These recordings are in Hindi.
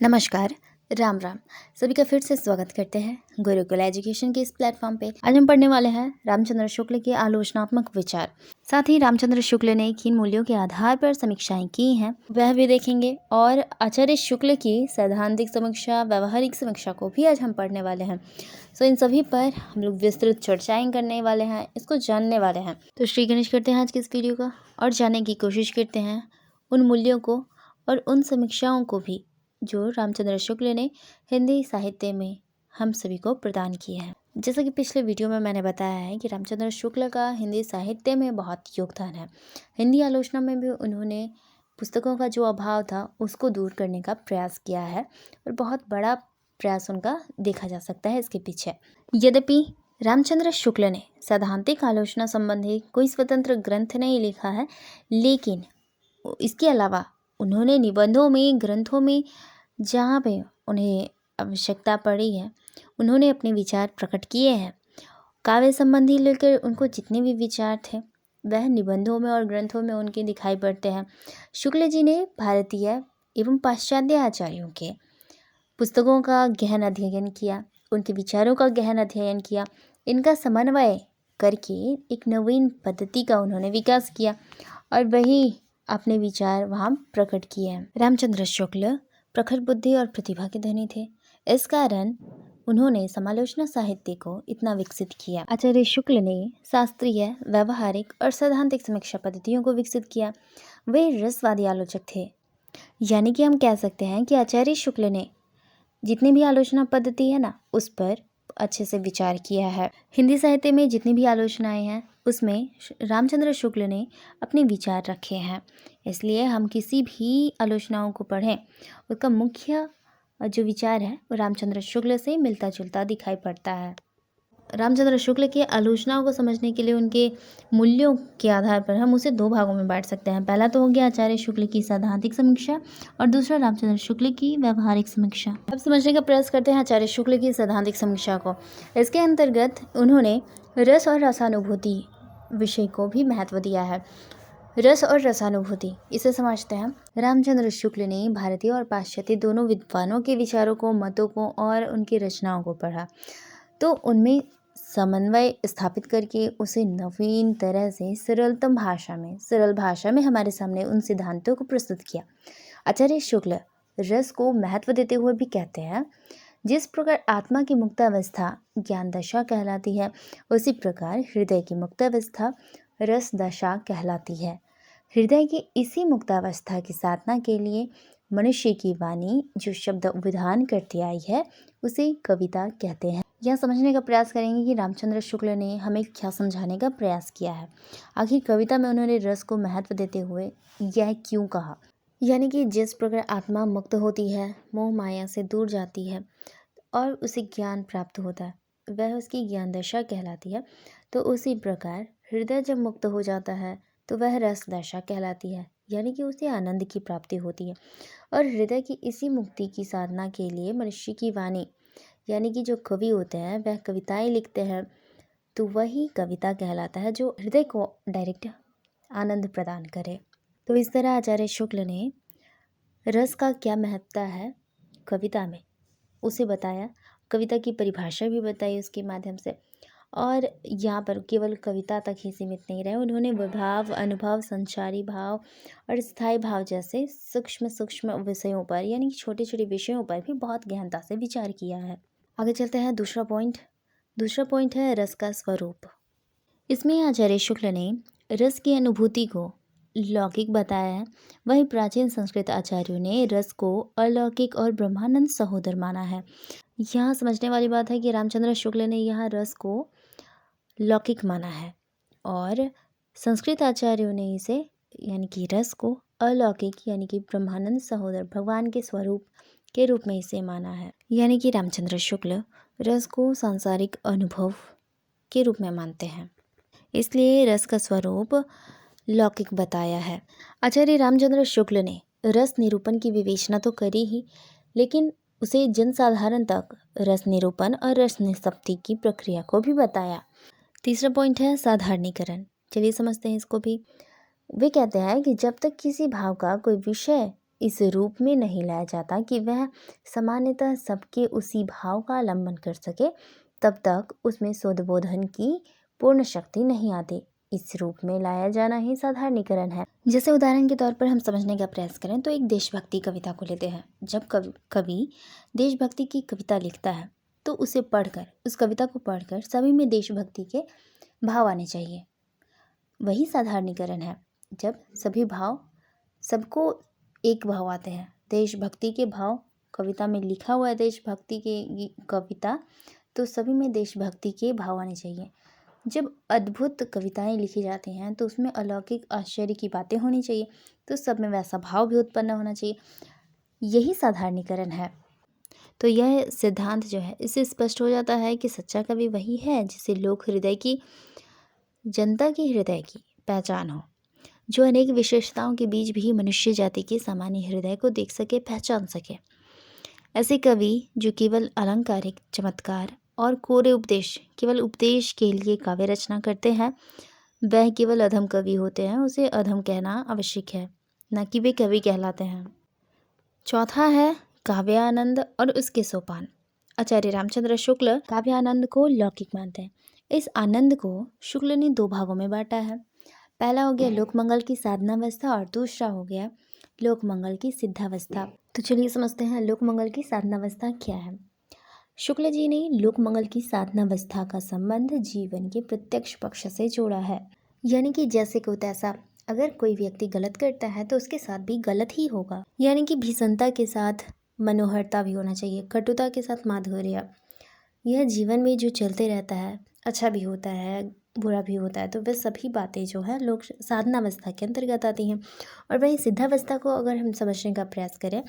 नमस्कार। राम राम। सभी का फिर से स्वागत करते हैं गुरुकुल एजुकेशन के इस प्लेटफॉर्म पे। आज हम पढ़ने वाले हैं रामचंद्र शुक्ल के आलोचनात्मक विचार। साथ ही रामचंद्र शुक्ल ने किन मूल्यों के आधार पर समीक्षाएं की हैं वह भी देखेंगे, और आचार्य शुक्ल की सैद्धांतिक समीक्षा, व्यवहारिक समीक्षा को भी आज हम पढ़ने वाले हैं। इन सभी पर हम लोग विस्तृत चर्चाएं करने वाले हैं, इसको जानने वाले हैं। तो श्री गणेश करते हैं आज के इस वीडियो का और जानने की कोशिश करते हैं उन मूल्यों को और उन समीक्षाओं को भी जो रामचंद्र शुक्ल ने हिंदी साहित्य में हम सभी को प्रदान किए हैं। जैसा कि पिछले वीडियो में मैंने बताया है कि रामचंद्र शुक्ल का हिंदी साहित्य में बहुत योगदान है। हिंदी आलोचना में भी उन्होंने पुस्तकों का जो अभाव था उसको दूर करने का प्रयास किया है, और बहुत बड़ा प्रयास उनका देखा जा सकता है इसके पीछे। यद्यपि रामचंद्र शुक्ल ने सैद्धांतिक आलोचना संबंधी कोई स्वतंत्र ग्रंथ नहीं लिखा है, लेकिन इसके अलावा उन्होंने निबंधों में, ग्रंथों में जहाँ पे उन्हें आवश्यकता पड़ी है उन्होंने अपने विचार प्रकट किए हैं। काव्य संबंधी लेकर उनको जितने भी विचार थे वह निबंधों में और ग्रंथों में उनके दिखाई पड़ते हैं। शुक्ल जी ने भारतीय एवं पाश्चात्य आचार्यों के पुस्तकों का गहन अध्ययन किया, उनके विचारों का गहन अध्ययन किया, इनका समन्वय करके एक नवीन पद्धति का उन्होंने विकास किया और वही अपने विचार वहाँ प्रकट किए हैं। रामचंद्र शुक्ल प्रखर बुद्धि और प्रतिभा के धनी थे। इस कारण उन्होंने समालोचना साहित्य को इतना विकसित किया। आचार्य शुक्ल ने शास्त्रीय, व्यवहारिक और सैद्धांतिक समीक्षा पद्धतियों को विकसित किया। वे रसवादी आलोचक थे, यानी कि हम कह सकते हैं कि आचार्य शुक्ल ने जितनी भी आलोचना पद्धति है ना उस पर अच्छे से विचार किया है। हिंदी साहित्य में जितनी भी आलोचनाएं हैं उसमें रामचंद्र शुक्ल ने अपने विचार रखे हैं। इसलिए हम किसी भी आलोचनाओं को पढ़ें उसका मुख्य जो विचार है वो रामचंद्र शुक्ल से मिलता जुलता दिखाई पड़ता है। रामचंद्र शुक्ल की आलोचनाओं को समझने के लिए उनके मूल्यों के आधार पर हम उसे दो भागों में बांट सकते हैं। पहला तो हो गया आचार्य शुक्ल की सैद्धांतिक समीक्षा और दूसरा रामचंद्र शुक्ल की व्यवहारिक समीक्षा। अब समझने का प्रयास करते हैं आचार्य शुक्ल की सैद्धांतिक समीक्षा को। इसके अंतर्गत उन्होंने रस और रसानुभूति विषय को भी महत्व दिया है। रस और रसानुभूति, इसे समझते हैं। रामचंद्र शुक्ल ने भारतीय और पाश्चात्य दोनों विद्वानों के विचारों को, मतों को और उनकी रचनाओं को पढ़ा, तो उनमें समन्वय स्थापित करके उसे नवीन तरह से सरल भाषा में हमारे सामने उन सिद्धांतों को प्रस्तुत किया। आचार्य शुक्ल रस को महत्व देते हुए भी कहते हैं, जिस प्रकार आत्मा की मुक्तावस्था ज्ञान दशा कहलाती है, उसी प्रकार हृदय की मुक्तावस्था रस दशा कहलाती है। हृदय की इसी मुक्तावस्था की साधना के लिए मनुष्य की वाणी जो शब्द विधान करती आई है उसे कविता कहते हैं। यह समझने का प्रयास करेंगे कि रामचंद्र शुक्ल ने हमें क्या समझाने का प्रयास किया है। आखिर कविता में उन्होंने रस को महत्व देते हुए यह क्यों कहा, यानी कि जिस प्रकार आत्मा मुक्त होती है, मोह माया से दूर जाती है और उसे ज्ञान प्राप्त होता है, वह उसकी ज्ञान दशा कहलाती है। तो उसी प्रकार हृदय जब मुक्त हो जाता है तो वह रस दशा कहलाती है, यानी कि उसे आनंद की प्राप्ति होती है। और हृदय की इसी मुक्ति की साधना के लिए मनुष्य की वाणी, यानी कि जो कवि होते हैं वह कविताएं लिखते हैं, तो वही कविता कहलाता है जो हृदय को डायरेक्ट आनंद प्रदान करे। तो इस तरह आचार्य शुक्ल ने रस का क्या महत्ता है कविता में उसे बताया, कविता की परिभाषा भी बताई उसके माध्यम से। और यहाँ पर केवल कविता तक ही सीमित नहीं रहे, उन्होंने विभाव, अनुभव, संचारी भाव और स्थायी भाव जैसे सूक्ष्म विषयों पर, यानी कि छोटे छोटे विषयों पर भी बहुत गहनता से विचार किया है। आगे चलते हैं दूसरा पॉइंट है रस का स्वरूप। इसमें आचार्य शुक्ल ने रस की अनुभूति को लौकिक बताया है, वहीं प्राचीन संस्कृत आचार्यों ने रस को अलौकिक और ब्रह्मानंद सहोदर माना है। यहाँ समझने वाली बात है कि रामचंद्र शुक्ल ने यहाँ रस को लौकिक माना है और संस्कृत आचार्यों ने इसे, यानी कि रस को अलौकिक यानी कि ब्रह्मानंद सहोदर, भगवान के स्वरूप के रूप में इसे माना है। यानी कि रामचंद्र शुक्ल रस को सांसारिक अनुभव के रूप में मानते हैं, इसलिए रस का स्वरूप लौकिक बताया है। आचार्य रामचंद्र शुक्ल ने रस निरूपण की विवेचना तो करी ही, लेकिन उसे जनसाधारण तक रस निरूपण और रस निष्पत्ति की प्रक्रिया को भी बताया। तीसरा पॉइंट है साधारणीकरण। चलिए समझते हैं इसको भी। वे कहते हैं कि जब तक किसी भाव का कोई विषय इस रूप में नहीं लाया जाता कि वह सामान्यतः सबके उसी भाव का आलंबन कर सके, तब तक उसमें शोधबोधन की पूर्ण शक्ति नहीं आती। इस रूप में लाया जाना ही साधारणीकरण है। जैसे उदाहरण के तौर पर हम समझने का प्रयास करें तो एक देशभक्ति कविता को लेते हैं। जब कवि देशभक्ति की कविता लिखता है तो उसे पढ़कर, उस कविता को पढ़कर सभी में देशभक्ति के भाव आने चाहिए। वही साधारणीकरण है। जब सभी भाव, सबको एक भाव आते हैं, देशभक्ति के भाव कविता में लिखा हुआ है, देशभक्ति की कविता, तो सभी में देशभक्ति के भाव आने चाहिए। जब अद्भुत कविताएं लिखी जाती हैं तो उसमें अलौकिक आश्चर्य की बातें होनी चाहिए, तो सब में वैसा भाव भी उत्पन्न होना चाहिए। यही साधारणीकरण है। तो यह सिद्धांत जो है, इससे स्पष्ट हो जाता है कि सच्चा कवि वही है जिसे लोक हृदय की, जनता के हृदय की पहचान हो, जो अनेक विशेषताओं के बीच भी मनुष्य जाति के सामान्य हृदय को देख सके, पहचान सके। ऐसे कवि जो केवल अलंकारिक चमत्कार और कोरे उपदेश, केवल उपदेश के लिए काव्य रचना करते हैं, वह केवल अधम कवि होते हैं। उसे अधम कहना आवश्यक है, न कि वे कवि कहलाते हैं। चौथा है काव्यानंद और उसके सोपान। आचार्य रामचंद्र शुक्ल काव्यानंद को लौकिक मानते हैं। इस आनंद को शुक्ल ने दो भागों में बांटा है। पहला हो गया लोकमंगल की साधनावस्था और दूसरा हो गया लोकमंगल की सिद्धावस्था। तो चलिए समझते हैं लोकमंगल की साधनावस्था क्या है। शुक्ल जी ने लोकमंगल की साधनावस्था का संबंध जीवन के प्रत्यक्ष पक्ष से जोड़ा है, यानी कि जैसे को तैसा। अगर कोई व्यक्ति गलत करता है तो उसके साथ भी गलत ही होगा, यानी कि भीषणता के साथ मनोहरता भी होना चाहिए, कटुता के साथ माधुर्य। यह जीवन में जो चलते रहता है, अच्छा भी होता है, बुरा भी होता है, तो वह सभी बातें जो है लोक साधनावस्था के अंतर्गत आती हैं। और वहीं सिद्धावस्था को अगर हम समझने का प्रयास करें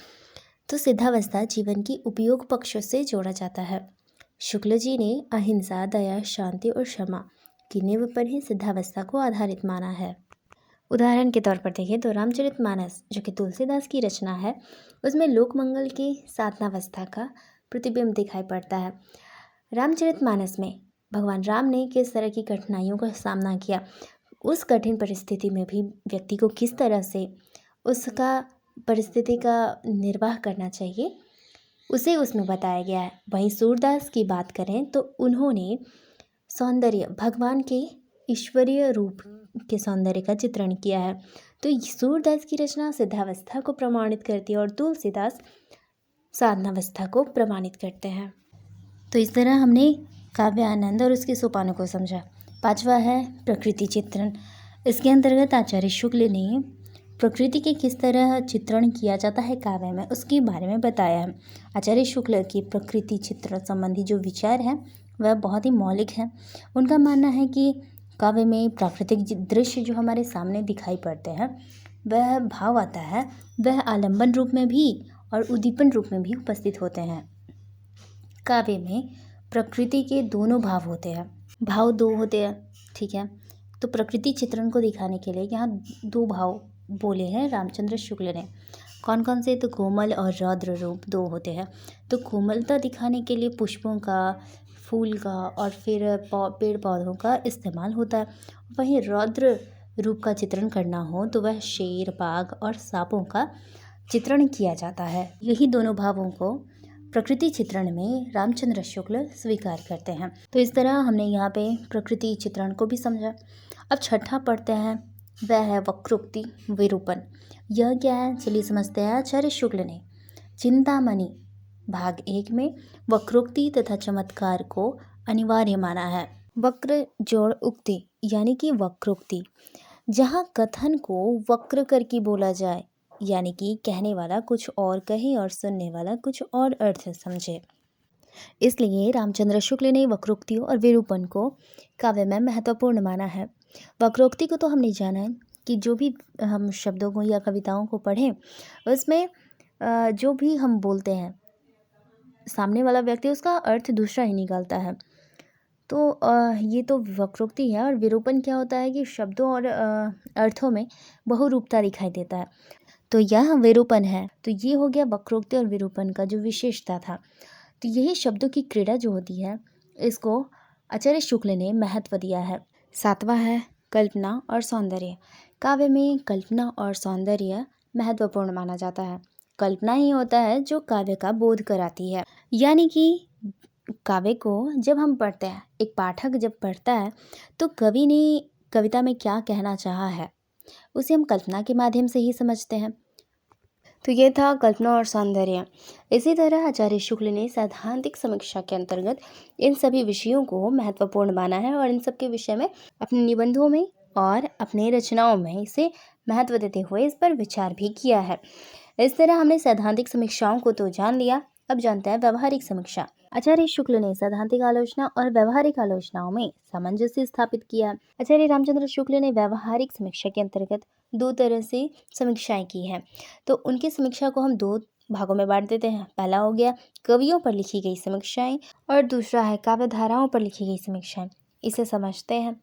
तो सिद्धावस्था जीवन की उपयोग पक्षों से जोड़ा जाता है। शुक्ल जी ने अहिंसा, दया, शांति और क्षमा की नींव पर ही सिद्धावस्था को आधारित माना है। उदाहरण के तौर पर देखें तो रामचरितमानस, जो कि तुलसीदास की रचना है, उसमें लोकमंगल की साधनावस्था का प्रतिबिंब दिखाई पड़ता है। रामचरितमानस में भगवान राम ने किस तरह की कठिनाइयों का सामना किया, उस कठिन परिस्थिति में भी व्यक्ति को किस तरह से उसका परिस्थिति का निर्वाह करना चाहिए, उसे उसमें बताया गया है। वहीं सूरदास की बात करें तो उन्होंने सौंदर्य, भगवान के ईश्वरीय रूप के सौंदर्य का चित्रण किया है। तो सूरदास की रचना सिद्धावस्था को प्रमाणित करती है और तुलसीदास साधनावस्था को प्रमाणित करते हैं। तो इस तरह हमने काव्यानंद और उसके सोपानों को समझा। पांचवा है प्रकृति चित्रण। इसके अंतर्गत आचार्य शुक्ल ने प्रकृति के किस तरह चित्रण किया जाता है काव्य में, उसके बारे में बताया है। आचार्य शुक्ल की प्रकृति चित्रण संबंधी जो विचार है वह बहुत ही मौलिक है। उनका मानना है कि काव्य में प्राकृतिक दृश्य जो हमारे सामने दिखाई पड़ते हैं, वह भाव आता है, वह आलंबन रूप में भी और उद्दीपन रूप में भी उपस्थित होते हैं। काव्य में प्रकृति के दोनों भाव होते हैं, भाव दो होते हैं, ठीक है। तो प्रकृति चित्रण को दिखाने के लिए यहाँ दो भाव बोले हैं रामचंद्र शुक्ल ने। कौन कौन से? तो कोमल और रौद्र रूप दो होते हैं। तो कोमलता दिखाने के लिए पुष्पों का, फूल का और फिर पेड़ पौधों का इस्तेमाल होता है। वहीं रौद्र रूप का चित्रण करना हो तो वह शेर, बाघ और सांपों का चित्रण किया जाता है। यही दोनों भावों को प्रकृति चित्रण में रामचंद्र शुक्ल स्वीकार करते हैं। तो इस तरह हमने यहाँ पे प्रकृति चित्रण को भी समझा। अब छठा पढ़ते हैं, वह है वक्रोक्ति विरूपण। यह क्या है, चलिए समझते हैं। आचार्य शुक्ल ने चिंतामणि भाग 1 में वक्रोक्ति तथा चमत्कार को अनिवार्य माना है। वक्र जोड़ उक्ति यानी कि वक्रोक्ति, जहाँ कथन को वक्र करके बोला जाए, यानी कि कहने वाला कुछ और कहे और सुनने वाला कुछ और अर्थ समझे। इसलिए रामचंद्र शुक्ल ने वक्रोक्तियों और विरूपण को काव्य में महत्वपूर्ण माना है। वक्रोक्ति को तो हमने जाना है कि जो भी हम शब्दों को या कविताओं को पढ़ें, उसमें जो भी हम बोलते हैं, सामने वाला व्यक्ति उसका अर्थ दूसरा ही निकालता है। तो ये तो वक्रोक्ति है। और विरूपण क्या होता है कि शब्दों और अर्थों में बहुरूपता दिखाई देता है, तो यह विरूपण है। तो ये हो गया वक्रोक्ति और विरूपण का जो विशेषता था। तो यही शब्दों की क्रीड़ा जो होती है, इसको आचार्य शुक्ल ने महत्व दिया है। सातवां है कल्पना और सौंदर्य। काव्य में कल्पना और सौंदर्य महत्वपूर्ण माना जाता है। कल्पना ही होता है जो काव्य का बोध कराती है। यानी कि काव्य को जब हम पढ़ते हैं, एक पाठक जब पढ़ता है, तो कवि ने कविता में क्या कहना चाहा है उसे हम कल्पना के माध्यम से ही समझते हैं। तो ये था कल्पना और सौंदर्य। इसी तरह आचार्य शुक्ल ने सैद्धांतिक समीक्षा के अंतर्गत इन सभी विषयों को महत्वपूर्ण माना है और इन सब के विषय में अपने निबंधों में और अपने रचनाओं में इसे महत्व देते हुए इस पर विचार भी किया है। इस तरह हमने सैद्धांतिक समीक्षाओं को तो जान लिया, अब जानते हैं व्यवहारिक समीक्षा। आचार्य शुक्ल ने सैद्धांतिक आलोचना और व्यवहारिक आलोचनाओं में सामंजस्य स्थापित किया। आचार्य रामचंद्र शुक्ल ने व्यवहारिक समीक्षा के अंतर्गत दो तरह से समीक्षाएं की हैं। तो उनकी समीक्षा को हम दो भागों में बांट देते हैं। पहला हो गया कवियों पर लिखी गई समीक्षाएं और दूसरा है काव्य धाराओं पर लिखी गई समीक्षाएं। इसे समझते हैं।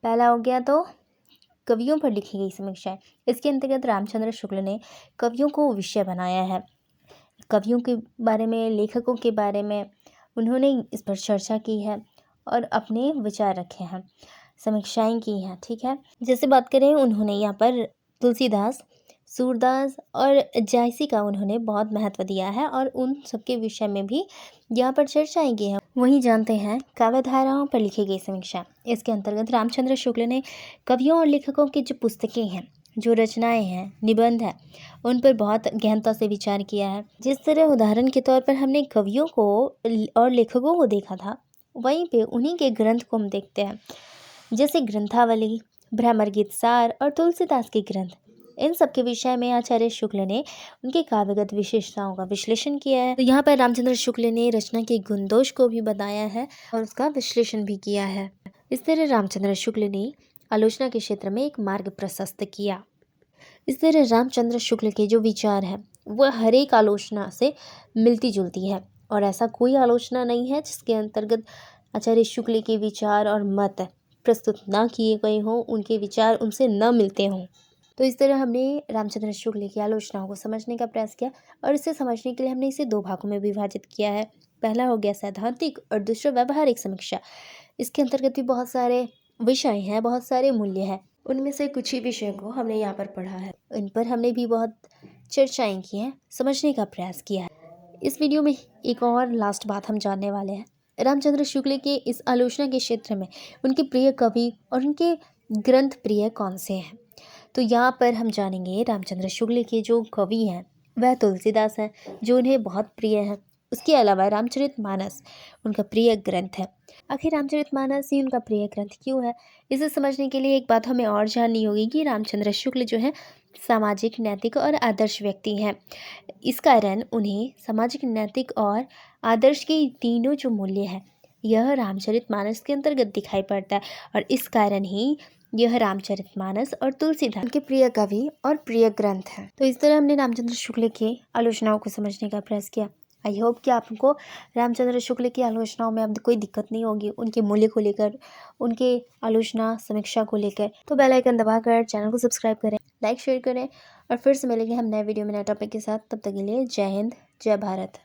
पहला हो गया तो कवियों पर लिखी गई समीक्षाएं। इसके अंतर्गत रामचंद्र शुक्ल ने कवियों को विषय बनाया है। कवियों के बारे में, लेखकों के बारे में उन्होंने इस पर चर्चा की है और अपने विचार रखे हैं, समीक्षाएं की हैं। ठीक है, जैसे बात करें, उन्होंने यहाँ पर तुलसीदास, सूरदास और जायसी का उन्होंने बहुत महत्व दिया है और उन सबके विषय में भी यहाँ पर चर्चाएं की हैं। वहीं जानते हैं काव्य धाराओं पर लिखी गई समीक्षा। इसके अंतर्गत रामचंद्र शुक्ल ने कवियों और लेखकों की जो पुस्तकें हैं, जो रचनाएं हैं, निबंध है, उन पर बहुत गहनता से विचार किया है। जिस तरह उदाहरण के तौर पर हमने कवियों को और लेखकों को देखा था, वहीं पे उन्हीं के ग्रंथ को हम देखते हैं। जैसे ग्रंथावली, भ्रमर गीत सार और तुलसीदास के ग्रंथ, इन सब के विषय में आचार्य शुक्ल ने उनके काव्यगत विशेषताओं का विश्लेषण किया है। तो यहाँ पर रामचंद्र शुक्ल ने रचना के गुण दोष को भी बताया है और उसका विश्लेषण भी किया है। इस तरह रामचंद्र शुक्ल ने आलोचना के क्षेत्र में एक मार्ग प्रशस्त किया। इस तरह रामचंद्र शुक्ल के जो विचार है वह हर एक आलोचना से मिलती जुलती है और ऐसा कोई आलोचना नहीं है जिसके अंतर्गत आचार्य शुक्ल के विचार और मत प्रस्तुत ना किए गए हों, उनके विचार उनसे न मिलते हों। तो इस तरह हमने रामचंद्र शुक्ल की आलोचनाओं को समझने का प्रयास किया और इसे समझने के लिए हमने इसे दो भागों में विभाजित किया है। पहला हो गया सैद्धांतिक और दूसरा व्यवहारिक समीक्षा। इसके अंतर्गत भी बहुत सारे विषय हैं, बहुत सारे मूल्य हैं। उनमें से कुछ ही विषयों को हमने यहाँ पर पढ़ा है, इन पर हमने भी बहुत चर्चाएं की हैं, समझने का प्रयास किया है। इस वीडियो में एक और लास्ट बात हम जानने वाले हैं। रामचंद्र शुक्ल के इस आलोचना के क्षेत्र में उनके प्रिय कवि और उनके ग्रंथ प्रिय कौन से हैं। तो यहाँ पर हम जानेंगे रामचंद्र शुक्ल के जो कवि हैं वह तुलसीदास हैं, जो उन्हें बहुत प्रिय हैं। उसके अलावा रामचरितमानस उनका प्रिय ग्रंथ है। आखिर रामचरितमानस ही उनका प्रिय ग्रंथ क्यों है, इसे समझने के लिए एक बात हमें और जाननी होगी कि रामचंद्र शुक्ल जो है सामाजिक, नैतिक और आदर्श व्यक्ति हैं। इस कारण उन्हें सामाजिक, नैतिक और आदर्श के तीनों जो मूल्य हैं यह रामचरितमानस के अंतर्गत दिखाई पड़ता है और इस कारण ही यह रामचरितमानस और तुलसीदास उनके प्रिय कवि और प्रिय ग्रंथ हैं। तो इस तरह हमने रामचंद्र शुक्ल की आलोचनाओं को समझने का प्रयास किया। आई होप कि आपको रामचंद्र शुक्ल की आलोचनाओं में अब कोई दिक्कत नहीं होगी, उनके मूल्य को लेकर, उनके आलोचना समीक्षा को लेकर। तो बेल आइकन दबाकर चैनल को सब्सक्राइब करें, लाइक शेयर करें और फिर से मिलेंगे हम नए वीडियो में नए टॉपिक के साथ। तब तक के लिए जय हिंद, जय भारत।